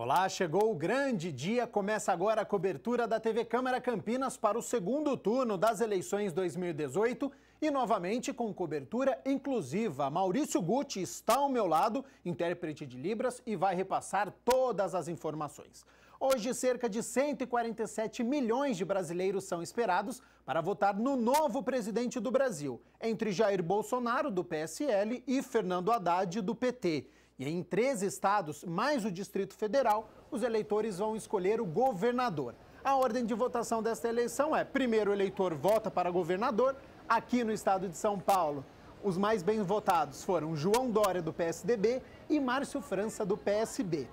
Olá, chegou o grande dia. Começa agora a cobertura da TV Câmara Campinas para o segundo turno das eleições 2018 e novamente com cobertura inclusiva. Maurício Gucci está ao meu lado, intérprete de Libras, e vai repassar todas as informações. Hoje, cerca de 147 milhões de brasileiros são esperados para votar no novo presidente do Brasil, entre Jair Bolsonaro, do PSL, e Fernando Haddad, do PT. E em 13 estados, mais o Distrito Federal, os eleitores vão escolher o governador. A ordem de votação desta eleição é: primeiro o eleitor vota para governador. Aqui no estado de São Paulo, os mais bem votados foram João Dória, do PSDB, e Márcio França, do PSB.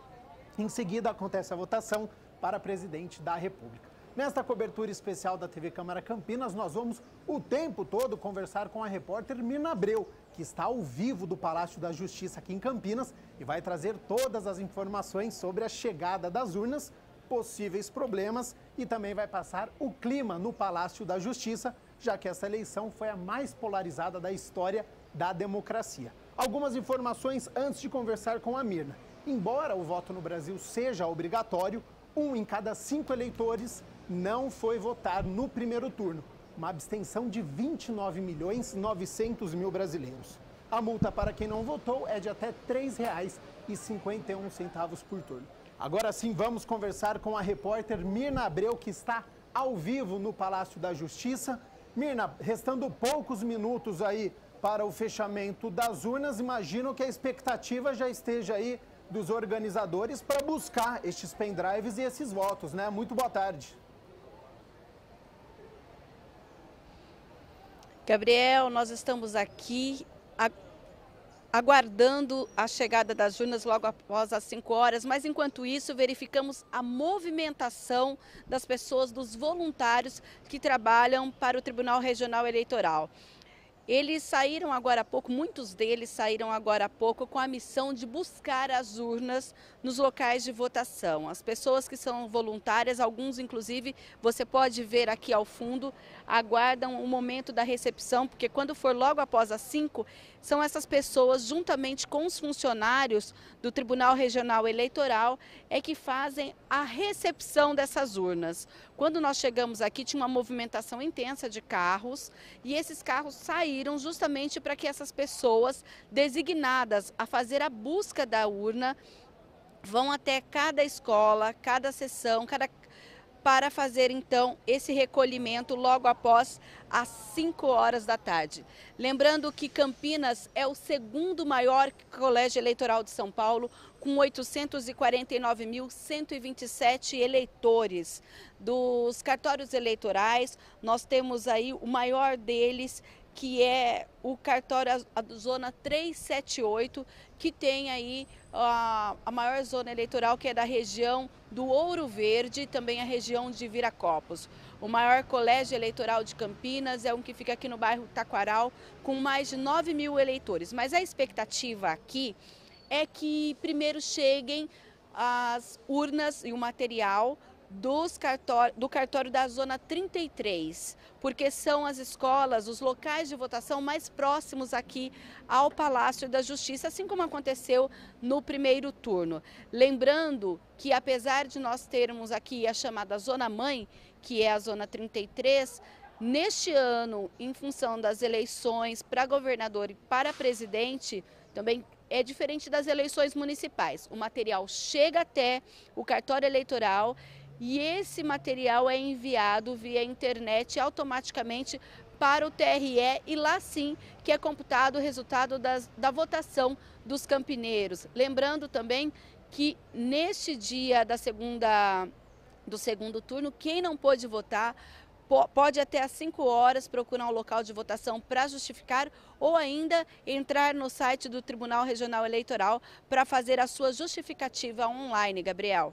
Em seguida, acontece a votação para presidente da República. Nesta cobertura especial da TV Câmara Campinas, nós vamos o tempo todo conversar com a repórter Mirna Abreu, que está ao vivo do Palácio da Justiça aqui em Campinas e vai trazer todas as informações sobre a chegada das urnas, possíveis problemas e também vai passar o clima no Palácio da Justiça, já que essa eleição foi a mais polarizada da história da democracia. Algumas informações antes de conversar com a Mirna. Embora o voto no Brasil seja obrigatório, 1 em cada 5 eleitores não foi votar no primeiro turno, uma abstenção de 29.900.000 brasileiros. A multa para quem não votou é de até R$ 3,51 por turno. Agora sim, vamos conversar com a repórter Mirna Abreu, que está ao vivo no Palácio da Justiça. Mirna, restando poucos minutos aí para o fechamento das urnas, imagino que a expectativa já esteja aí dos organizadores para buscar estes pendrives e esses votos, né? Muito boa tarde. Gabriel, nós estamos aqui aguardando a chegada das urnas logo após as 5 horas, mas enquanto isso verificamos a movimentação das pessoas, dos voluntários que trabalham para o Tribunal Regional Eleitoral. Eles saíram agora há pouco, muitos deles saíram agora há pouco com a missão de buscar as urnas nos locais de votação. As pessoas que são voluntárias, alguns inclusive, você pode ver aqui ao fundo, aguardam o momento da recepção, porque quando for logo após as 5, são essas pessoas, juntamente com os funcionários do Tribunal Regional Eleitoral, é que fazem a recepção dessas urnas. Quando nós chegamos aqui, tinha uma movimentação intensa de carros, e esses carros saíram justamente para que essas pessoas designadas a fazer a busca da urna vão até cada escola, cada seção, para fazer então esse recolhimento logo após as 5 horas da tarde. Lembrando que Campinas é o segundo maior colégio eleitoral de São Paulo, com 849.127 eleitores. Dos cartórios eleitorais, nós temos aí o maior deles, que é o cartório a zona 378, que tem aí a maior zona eleitoral, que é da região do Ouro Verde e também a região de Viracopos. O maior colégio eleitoral de Campinas é um que fica aqui no bairro Taquaral, com mais de 9.000 eleitores. Mas a expectativa aqui é que primeiro cheguem as urnas e o material do cartório da zona 33, porque são as escolas, os locais de votação mais próximos aqui ao Palácio da Justiça, assim como aconteceu no primeiro turno. Lembrando que, apesar de nós termos aqui a chamada Zona Mãe, que é a zona 33, neste ano, em função das eleições para governador e para presidente, também é diferente das eleições municipais. O material chega até o cartório eleitoral e esse material é enviado via internet automaticamente para o TRE e lá sim que é computado o resultado da votação dos campineiros. Lembrando também que neste dia do segundo turno, quem não pôde votar pode até às 5 horas procurar um local de votação para justificar ou ainda entrar no site do Tribunal Regional Eleitoral para fazer a sua justificativa online, Gabriel.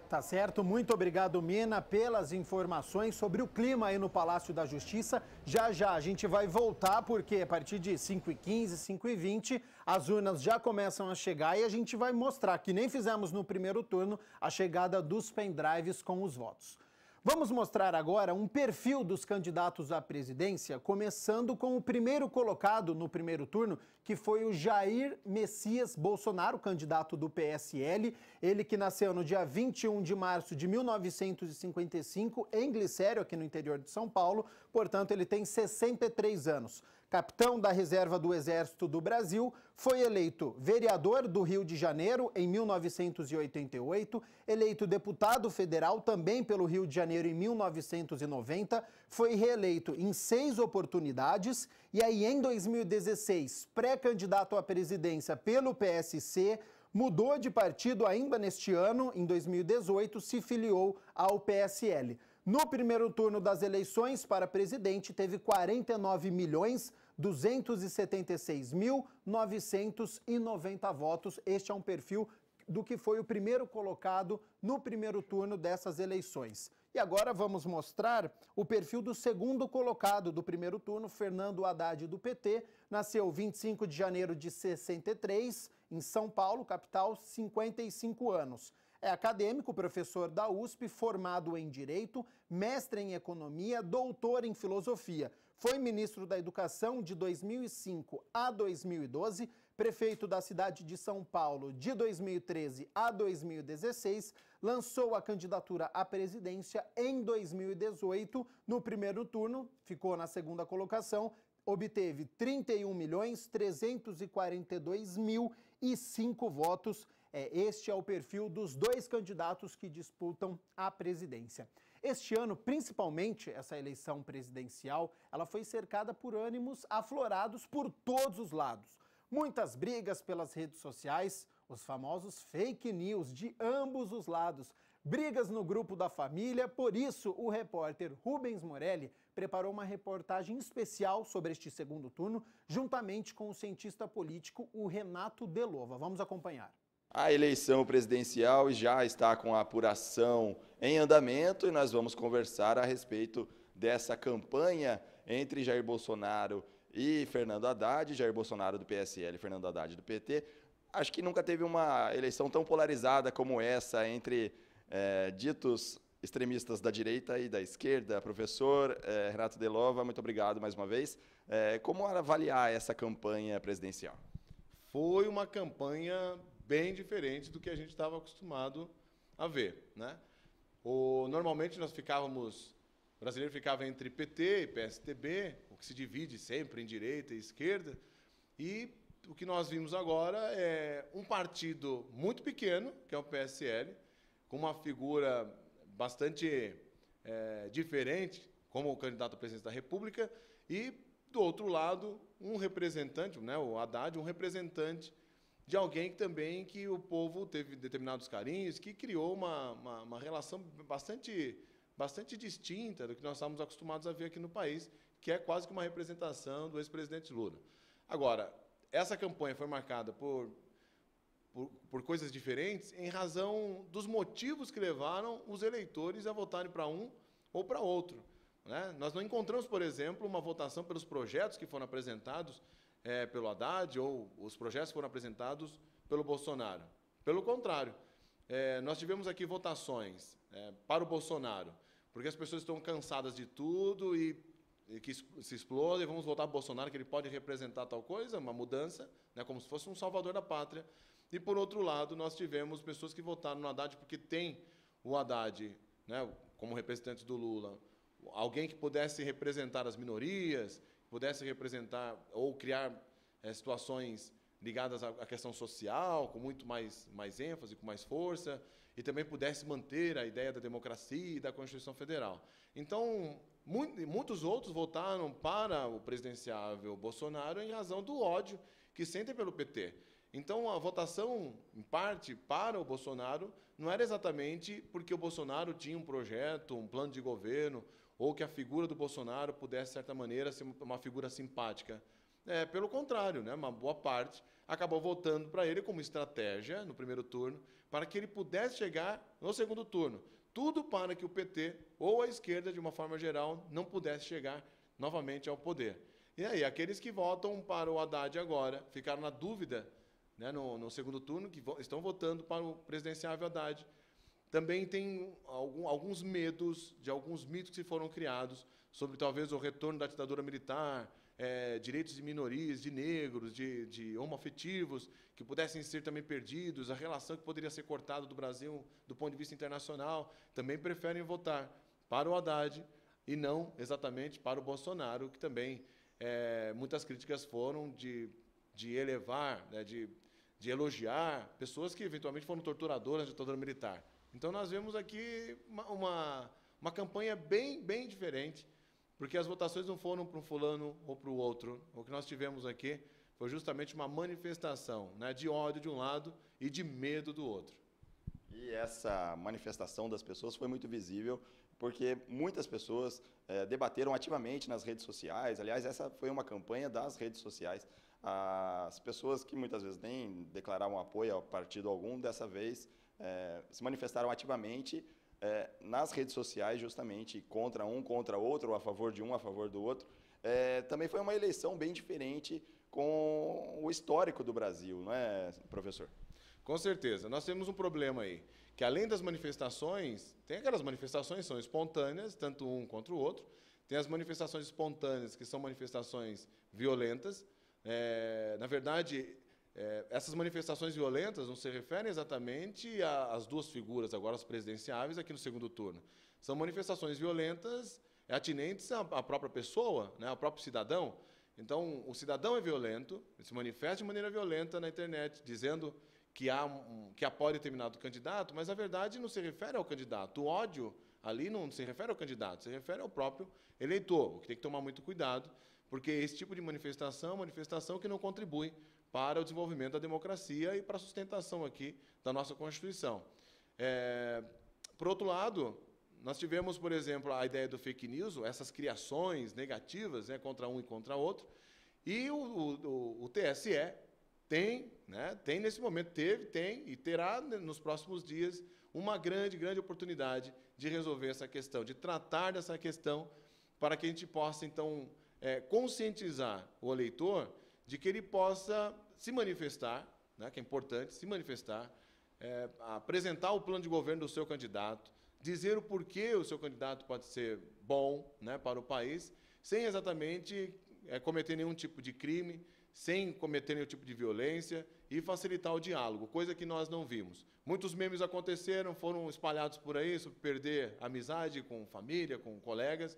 Tá certo, muito obrigado, Mirna, pelas informações sobre o clima aí no Palácio da Justiça. Já já a gente vai voltar, porque a partir de 5h15, 5h20, as urnas já começam a chegar e a gente vai mostrar, que nem fizemos no primeiro turno, a chegada dos pendrives com os votos. Vamos mostrar agora um perfil dos candidatos à presidência, começando com o primeiro colocado no primeiro turno, que foi o Jair Messias Bolsonaro, candidato do PSL. Ele que nasceu no dia 21 de março de 1955, em Glicério, aqui no interior de São Paulo. Portanto, ele tem 63 anos. Capitão da Reserva do Exército do Brasil, foi eleito vereador do Rio de Janeiro em 1988, eleito deputado federal também pelo Rio de Janeiro em 1990, foi reeleito em 6 oportunidades e aí em 2016, pré-candidato à presidência pelo PSC, mudou de partido ainda neste ano, em 2018, se filiou ao PSL. No primeiro turno das eleições para presidente, teve 49.276.990 votos. Este é um perfil do que foi o primeiro colocado no primeiro turno dessas eleições. E agora vamos mostrar o perfil do segundo colocado do primeiro turno, Fernando Haddad, do PT. Nasceu 25 de janeiro de 63, em São Paulo, capital, 55 anos. É acadêmico, professor da USP, formado em Direito, mestre em Economia, doutor em Filosofia. Foi ministro da Educação de 2005 a 2012, prefeito da cidade de São Paulo de 2013 a 2016, lançou a candidatura à presidência em 2018. No primeiro turno, ficou na segunda colocação, obteve 31.342.005 votos. Este é o perfil dos dois candidatos que disputam a presidência. Este ano, principalmente essa eleição presidencial, ela foi cercada por ânimos aflorados por todos os lados. Muitas brigas pelas redes sociais, os famosos fake news de ambos os lados, brigas no grupo da família. Por isso, o repórter Rubens Morelli preparou uma reportagem especial sobre este segundo turno, juntamente com o cientista político, o Renato Delova. Vamos acompanhar. A eleição presidencial já está com a apuração em andamento e nós vamos conversar a respeito dessa campanha entre Jair Bolsonaro e Fernando Haddad, Jair Bolsonaro do PSL e Fernando Haddad do PT. Acho que nunca teve uma eleição tão polarizada como essa entre ditos extremistas da direita e da esquerda. Professor Renato Delova, muito obrigado mais uma vez. Como avaliar essa campanha presidencial? Foi uma campanha bem diferente do que a gente estava acostumado a ver, né? Normalmente o brasileiro ficava entre PT e PSDB, o que se divide sempre em direita e esquerda, e o que nós vimos agora é um partido muito pequeno, que é o PSL, com uma figura bastante diferente, como o candidato à presidência da República, e, do outro lado, um representante, né, o Haddad, um representante de alguém que o povo teve determinados carinhos, que criou uma relação bastante distinta do que nós estamos acostumados a ver aqui no país, que é quase que uma representação do ex-presidente Lula. Agora, essa campanha foi marcada por coisas diferentes em razão dos motivos que levaram os eleitores a votarem para um ou para outro, né? Nós não encontramos, por exemplo, uma votação pelos projetos que foram apresentados pelo Haddad, ou os projetos foram apresentados pelo Bolsonaro. Pelo contrário, nós tivemos aqui votações para o Bolsonaro, porque as pessoas estão cansadas de tudo e que se explode, e vamos votar para o Bolsonaro, que ele pode representar tal coisa, uma mudança, né, como se fosse um salvador da pátria. E, por outro lado, nós tivemos pessoas que votaram no Haddad porque tem o Haddad, né, como representante do Lula, alguém que pudesse representar as minorias, pudesse representar ou criar situações ligadas à questão social, com muito mais ênfase, com mais força, e também pudesse manter a ideia da democracia e da Constituição Federal. Então, muitos outros votaram para o presidenciável Bolsonaro em razão do ódio que sentem pelo PT. Então, a votação, em parte, para o Bolsonaro não era exatamente porque o Bolsonaro tinha um projeto, um plano de governo, ou que a figura do Bolsonaro pudesse, de certa maneira, ser uma figura simpática. Pelo contrário, né? Uma boa parte acabou votando para ele como estratégia no primeiro turno, para que ele pudesse chegar no segundo turno. Tudo para que o PT, ou a esquerda, de uma forma geral, não pudesse chegar novamente ao poder. E aí, aqueles que votam para o Haddad agora, ficaram na dúvida, né, no segundo turno, que estão votando para o presidenciável Haddad, também tem alguns medos de alguns mitos que foram criados sobre talvez o retorno da ditadura militar, direitos de minorias, de negros, de homoafetivos, que pudessem ser também perdidos, a relação que poderia ser cortada do Brasil do ponto de vista internacional, também preferem votar para o Haddad e não exatamente para o Bolsonaro, que também muitas críticas foram de elevar, né, de elogiar pessoas que eventualmente foram torturadoras da ditadura militar. Então nós vemos aqui uma campanha bem diferente, porque as votações não foram para um fulano ou para o outro. O que nós tivemos aqui foi justamente uma manifestação, né, de ódio de um lado e de medo do outro. E essa manifestação das pessoas foi muito visível, porque muitas pessoas debateram ativamente nas redes sociais. Aliás, essa foi uma campanha das redes sociais. As pessoas que muitas vezes nem declaravam apoio a partido algum, dessa vez se manifestaram ativamente nas redes sociais, justamente contra um, contra outro, ou a favor de um, a favor do outro. Também foi uma eleição bem diferente com o histórico do Brasil, não é, professor? Com certeza. Nós temos um problema aí, que além das manifestações, tem aquelas manifestações que são espontâneas, tanto um contra o outro, tem as manifestações espontâneas, que são manifestações violentas. Na verdade, essas manifestações violentas não se referem exatamente às duas figuras, agora as presidenciáveis, aqui no segundo turno. São manifestações violentas atinentes à própria pessoa, né, ao próprio cidadão. Então, o cidadão é violento, se manifesta de maneira violenta na internet, dizendo que apoia determinado candidato, mas, na verdade, não se refere ao candidato. O ódio ali não se refere ao candidato, se refere ao próprio eleitor, o que tem que tomar muito cuidado, porque esse tipo de manifestação é uma manifestação que não contribui para o desenvolvimento da democracia e para a sustentação aqui da nossa Constituição. Por outro lado, nós tivemos, por exemplo, a ideia do fake news, essas criações negativas, né, contra um e contra outro, e o TSE tem nesse momento, tem e terá nos próximos dias uma grande oportunidade de resolver essa questão, de tratar dessa questão, para que a gente possa, então, conscientizar o eleitor de que ele possa se manifestar, né, que é importante, se manifestar, apresentar o plano de governo do seu candidato, dizer o porquê o seu candidato pode ser bom, né, para o país, sem exatamente cometer nenhum tipo de crime, sem cometer nenhum tipo de violência e facilitar o diálogo, coisa que nós não vimos. Muitos memes aconteceram, foram espalhados por aí, sobre perder amizade com família, com colegas,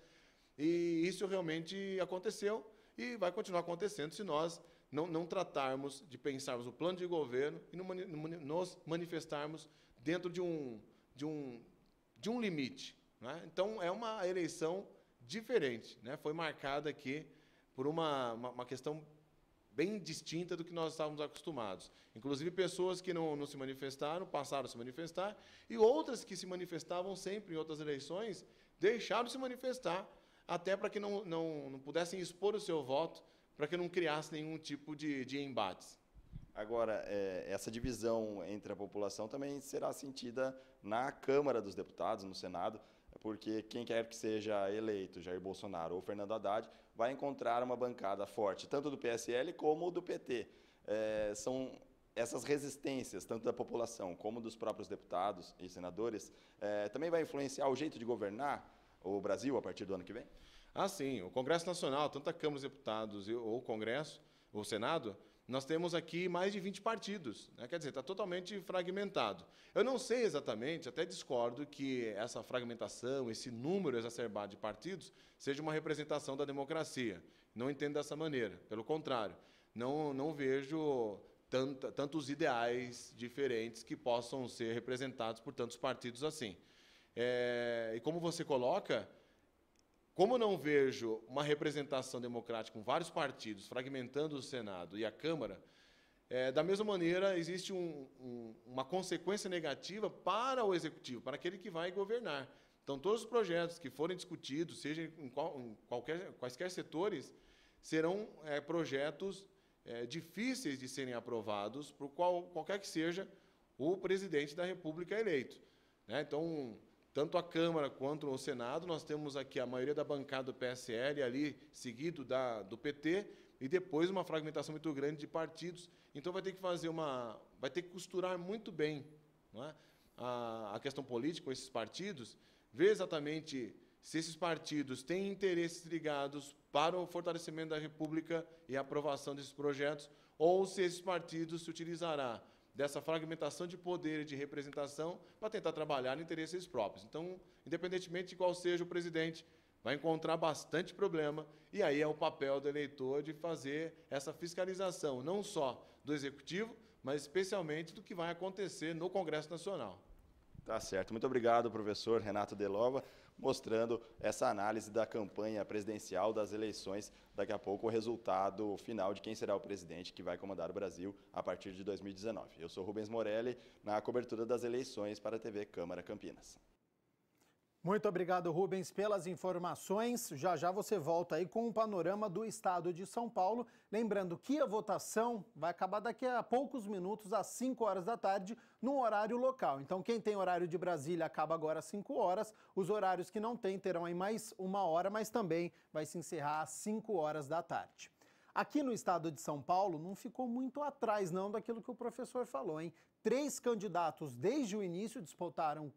e isso realmente aconteceu e vai continuar acontecendo se nós não tratarmos de pensarmos o plano de governo e nos manifestarmos dentro de um limite, né? Então, é uma eleição diferente, né? Foi marcada aqui por uma questão bem distinta do que nós estávamos acostumados. Inclusive, pessoas que não se manifestaram, passaram a se manifestar, e outras que se manifestavam sempre em outras eleições, deixaram de se manifestar, até para que não pudessem expor o seu voto, para que não criasse nenhum tipo de embates. Agora, essa divisão entre a população também será sentida na Câmara dos Deputados, no Senado, porque quem quer que seja eleito, Jair Bolsonaro ou Fernando Haddad, vai encontrar uma bancada forte, tanto do PSL como do PT. São essas resistências, tanto da população como dos próprios deputados e senadores, também vai influenciar o jeito de governar o Brasil a partir do ano que vem? Ah, sim. O Congresso Nacional, tanto a Câmara dos Deputados ou o Congresso, o Senado, nós temos aqui mais de 20 partidos, né? Quer dizer, está totalmente fragmentado. Eu não sei exatamente, até discordo que essa fragmentação, esse número exacerbado de partidos, seja uma representação da democracia. Não entendo dessa maneira. Pelo contrário, não vejo tantos ideais diferentes que possam ser representados por tantos partidos assim. E como você coloca, como não vejo uma representação democrática com vários partidos fragmentando o Senado e a Câmara, da mesma maneira existe uma consequência negativa para o Executivo, para aquele que vai governar. Então, todos os projetos que forem discutidos, seja em quaisquer setores, serão projetos difíceis de serem aprovados por qualquer que seja o presidente da República eleito, né? Então, tanto a Câmara quanto o Senado, nós temos aqui a maioria da bancada do PSL, ali seguido do PT, e depois uma fragmentação muito grande de partidos. Então vai ter que costurar muito bem, não é? a questão política com esses partidos, ver exatamente se esses partidos têm interesses ligados para o fortalecimento da República e a aprovação desses projetos, ou se esses partidos se utilizará dessa fragmentação de poder e de representação para tentar trabalhar em interesses próprios. Então, independentemente de qual seja o presidente, vai encontrar bastante problema, e aí é o papel do eleitor de fazer essa fiscalização, não só do Executivo, mas especialmente do que vai acontecer no Congresso Nacional. Tá certo. Muito obrigado, professor Renato Delova, mostrando essa análise da campanha presidencial das eleições, daqui a pouco o resultado final de quem será o presidente que vai comandar o Brasil a partir de 2019. Eu sou Rubens Morelli, na cobertura das eleições para a TV Câmara Campinas. Muito obrigado, Rubens, pelas informações. Já já você volta aí com um panorama do estado de São Paulo. Lembrando que a votação vai acabar daqui a poucos minutos, às 5 horas da tarde, no horário local. Então, quem tem horário de Brasília acaba agora às 5 horas. Os horários que não tem terão aí mais 1 hora, mas também vai se encerrar às 5 horas da tarde. Aqui no estado de São Paulo não ficou muito atrás não daquilo que o professor falou, hein? 3 candidatos desde o início despontaram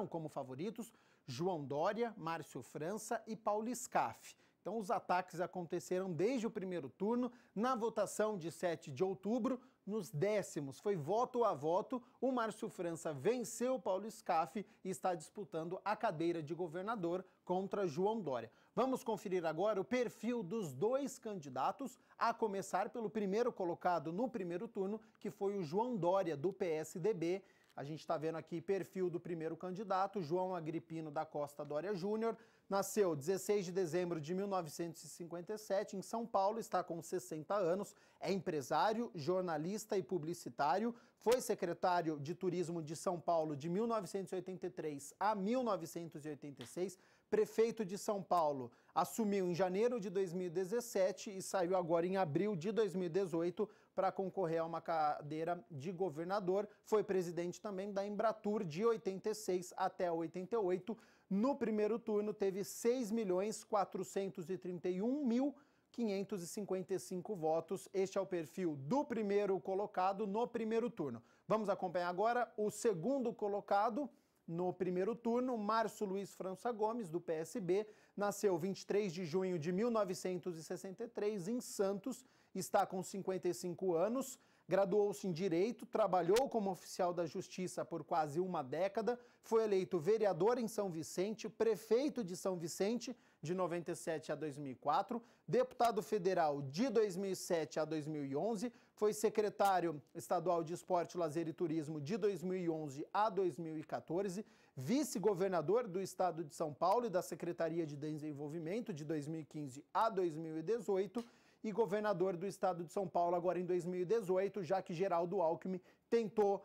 como favoritos: João Dória, Márcio França e Paulo Scaff. Então os ataques aconteceram desde o primeiro turno. Na votação de 7 de outubro, nos décimos, foi voto a voto, o Márcio França venceu Paulo Scaff e está disputando a cadeira de governador contra João Dória. Vamos conferir agora o perfil dos 2 candidatos, a começar pelo primeiro colocado no primeiro turno, que foi o João Dória, do PSDB. A gente está vendo aqui perfil do primeiro candidato, João Agripino da Costa Dória Júnior. Nasceu 16 de dezembro de 1957 em São Paulo, está com 60 anos, é empresário, jornalista e publicitário, foi secretário de Turismo de São Paulo de 1983 a 1986, prefeito de São Paulo, assumiu em janeiro de 2017 e saiu agora em abril de 2018 para concorrer a uma cadeira de governador. Foi presidente também da Embratur de 86 até 88. No primeiro turno teve 6.431.555 votos. Este é o perfil do primeiro colocado no primeiro turno. Vamos acompanhar agora o segundo colocado no primeiro turno, Márcio Luiz França Gomes, do PSB, nasceu 23 de junho de 1963 em Santos, está com 55 anos, graduou-se em Direito, trabalhou como oficial da Justiça por quase uma década, foi eleito vereador em São Vicente, prefeito de São Vicente de 97 a 2004, deputado federal de 2007 a 2011, foi secretário estadual de Esporte, Lazer e Turismo de 2011 a 2014, vice-governador do estado de São Paulo e da Secretaria de Desenvolvimento de 2015 a 2018 e governador do estado de São Paulo agora em 2018, já que Geraldo Alckmin tentou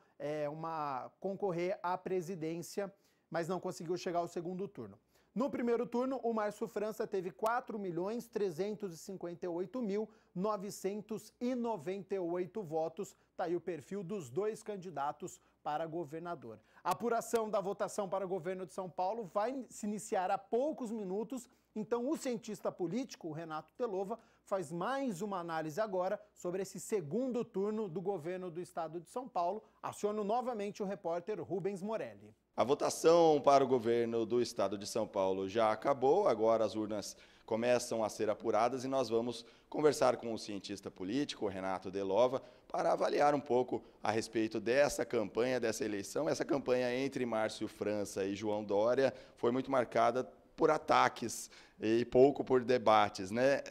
concorrer à presidência, mas não conseguiu chegar ao segundo turno. No primeiro turno, o Márcio França teve 4.358.998 votos. Está aí o perfil dos 2 candidatos para governador. A apuração da votação para o governo de São Paulo vai se iniciar há poucos minutos. Então, o cientista político, o Renato Delova, faz mais uma análise agora sobre esse segundo turno do governo do estado de São Paulo. Aciono novamente o repórter Rubens Morelli. A votação para o governo do estado de São Paulo já acabou, agora as urnas começam a ser apuradas e nós vamos conversar com o cientista político, Renato Delova, para avaliar um pouco a respeito dessa campanha, dessa eleição. Essa campanha entre Márcio França e João Dória foi muito marcada por ataques e pouco por debates, né?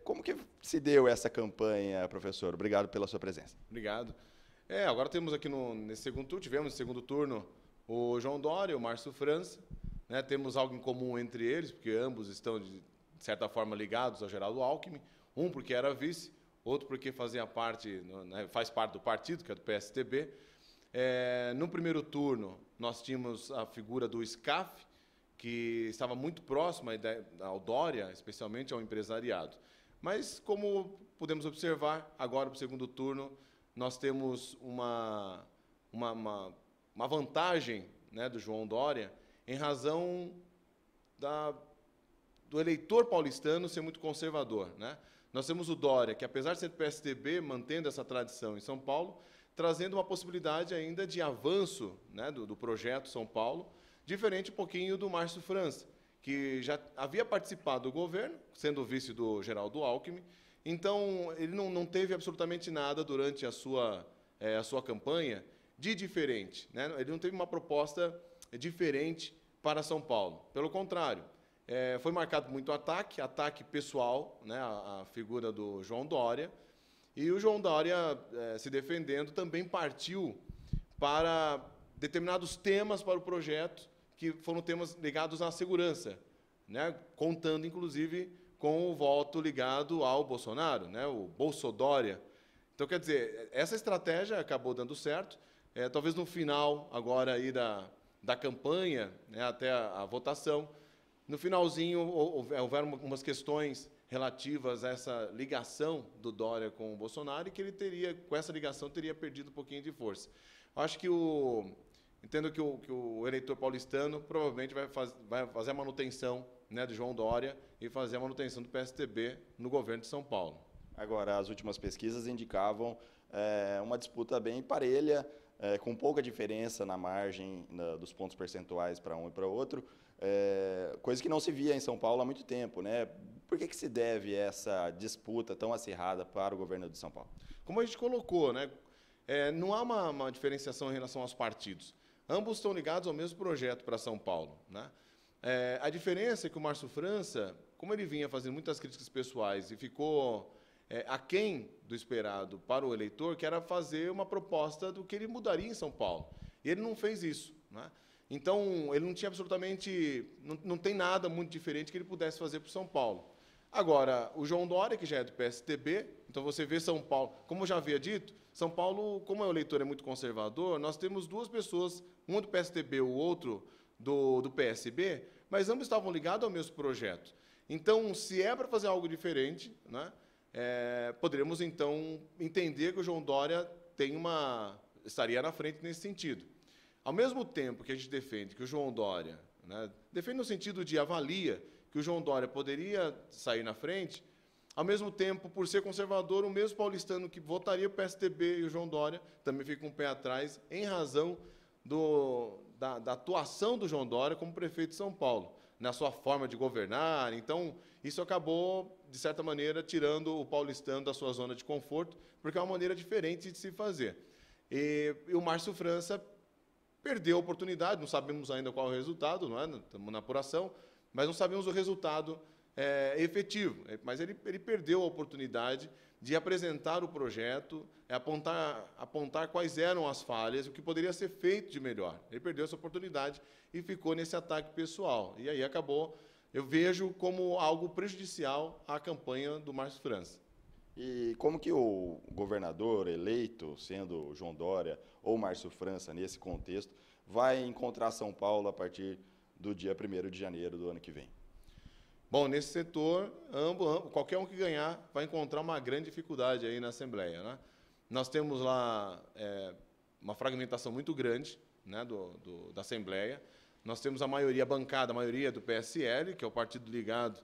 Como que se deu essa campanha, professor? Obrigado pela sua presença. Obrigado. Agora temos aqui nesse segundo turno, tivemos no segundo turno o João Dória e o Márcio França, né? Temos algo em comum entre eles, porque ambos estão, de certa forma, ligados ao Geraldo Alckmin, um porque era vice, outro porque faz parte do partido, que é do PSDB. No primeiro turno, nós tínhamos a figura do Scaff, que estava muito próximo ao Dória, especialmente ao empresariado. Mas, como podemos observar, agora, para o segundo turno, nós temos uma vantagem, né, do João Dória, em razão do eleitor paulistano ser muito conservador, né? Nós temos o Dória, que, apesar de ser do PSDB, mantendo essa tradição em São Paulo, trazendo uma possibilidade ainda de avanço, né, do projeto São Paulo, diferente um pouquinho do Márcio França, que já havia participado do governo, sendo vice do Geraldo Alckmin. Então, ele não teve absolutamente nada durante a sua campanha de diferente, né? Ele não teve uma proposta diferente para São Paulo. Pelo contrário, foi marcado muito ataque pessoal, né, à figura do João Dória. E o João Dória, se defendendo, também partiu para determinados temas para o projeto, que foram temas ligados à segurança, né, contando, inclusive, com o voto ligado ao Bolsonaro, né, o Bolsodória. Então, quer dizer, essa estratégia acabou dando certo. Talvez no final, agora, aí da campanha, né, até a votação, no finalzinho houveram algumas questões relativas a essa ligação do Dória com o Bolsonaro, e que ele teria, com essa ligação, teria perdido um pouquinho de força. Acho que entendo que o eleitor paulistano provavelmente vai fazer a manutenção, né, do João Dória e fazer a manutenção do PSDB no governo de São Paulo. Agora, as últimas pesquisas indicavam uma disputa bem parelha, com pouca diferença na margem dos pontos percentuais para um e para outro, coisa que não se via em São Paulo há muito tempo, né? Por que se deve essa disputa tão acirrada para o governo de São Paulo? Como a gente colocou, né, não há uma diferenciação em relação aos partidos. Ambos estão ligados ao mesmo projeto para São Paulo, né? A diferença é que o Márcio França, como ele vinha fazendo muitas críticas pessoais e ficou aquém do esperado para o eleitor, que era fazer uma proposta do que ele mudaria em São Paulo. E ele não fez isso, né? Então, ele não tinha absolutamente... Não tem nada muito diferente que ele pudesse fazer para São Paulo. Agora, o João Dória, que já é do PSDB, então você vê São Paulo... Como eu já havia dito, São Paulo, como o eleitor é muito conservador, nós temos duas pessoas, um do PSDB, o outro do PSB, mas ambos estavam ligados ao mesmo projeto. Então, se é para fazer algo diferente, né, poderíamos, então, entender que o João Dória estaria na frente nesse sentido. Ao mesmo tempo que a gente defende que o João Dória, né, defende no sentido de avalia que o João Dória poderia sair na frente, ao mesmo tempo, por ser conservador, o mesmo paulistano que votaria o PSDB e o João Dória também fica um pé atrás em razão da atuação do João Dória como prefeito de São Paulo, na sua forma de governar. Então, isso acabou, de certa maneira, tirando o paulistano da sua zona de conforto, porque é uma maneira diferente de se fazer. E o Márcio França perdeu a oportunidade, não sabemos ainda qual é o resultado, não é? Estamos na apuração, mas não sabemos o resultado efetivo. Mas ele perdeu a oportunidade de apresentar o projeto, apontar quais eram as falhas, o que poderia ser feito de melhor. Ele perdeu essa oportunidade e ficou nesse ataque pessoal. E aí acabou, eu vejo como algo prejudicial à campanha do Márcio França. E como que o governador eleito, sendo João Dória ou Márcio França, nesse contexto, vai encontrar São Paulo a partir do dia 1º de janeiro do ano que vem? Bom, nesse setor, qualquer um que ganhar vai encontrar uma grande dificuldade aí na Assembleia, né? Nós temos lá uma fragmentação muito grande, né, da Assembleia. Nós temos a maioria bancada, a maioria do PSL, que é o partido ligado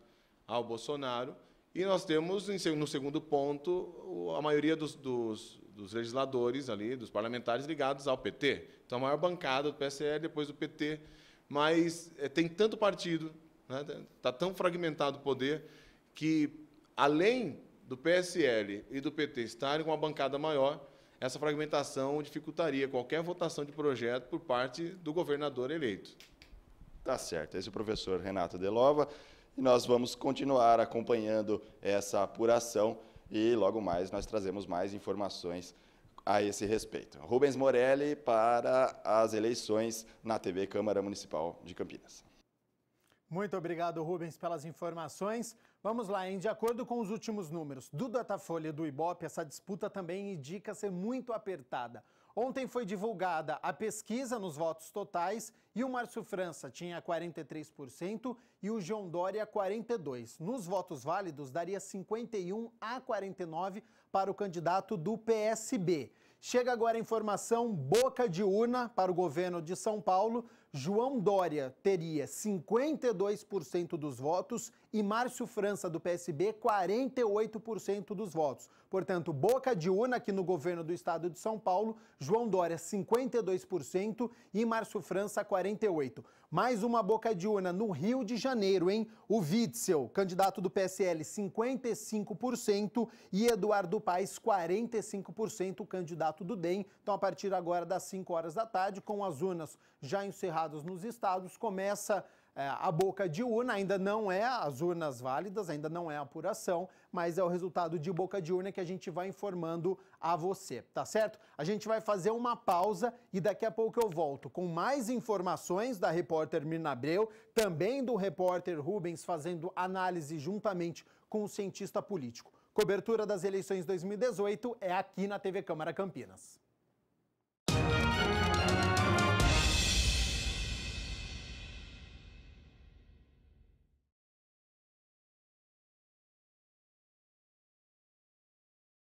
ao Bolsonaro, e nós temos, no segundo ponto, a maioria dos legisladores ali, dos parlamentares ligados ao PT. Então, a maior bancada do PSL, depois do PT, mas tem tanto partido, está tão fragmentado o poder, que, além do PSL e do PT estarem com uma bancada maior, essa fragmentação dificultaria qualquer votação de projeto por parte do governador eleito. Tá certo. Esse é o professor Renato Delova, e nós vamos continuar acompanhando essa apuração e, logo mais, nós trazemos mais informações a esse respeito. Rubens Morelli para as eleições na TV Câmara Municipal de Campinas. Muito obrigado, Rubens, pelas informações. Vamos lá, hein? De acordo com os últimos números do Datafolha e do Ibope, essa disputa também indica ser muito apertada. Ontem foi divulgada a pesquisa nos votos totais e o Márcio França tinha 43% e o João Dória 42%. Nos votos válidos, daria 51-49 para o candidato do PSB. Chega agora a informação boca de urna para o governo de São Paulo. João Dória teria 52% dos votos e Márcio França, do PSB, 48% dos votos. Portanto, boca de urna aqui no governo do estado de São Paulo, João Dória 52% e Márcio França 48%. Mais uma boca de urna no Rio de Janeiro, hein? O Witzel, candidato do PSL, 55% e Eduardo Paes, 45%, candidato do DEM. Então, a partir agora das 5 horas da tarde, com as urnas já encerradas nos estados, começa a boca de urna. Ainda não é as urnas válidas, ainda não é a apuração, mas é o resultado de boca de urna que a gente vai informando a você, tá certo? A gente vai fazer uma pausa e daqui a pouco eu volto com mais informações da repórter Mirna Abreu, também do repórter Rubens fazendo análise juntamente com o cientista político. Cobertura das eleições 2018 é aqui na TV Câmara Campinas.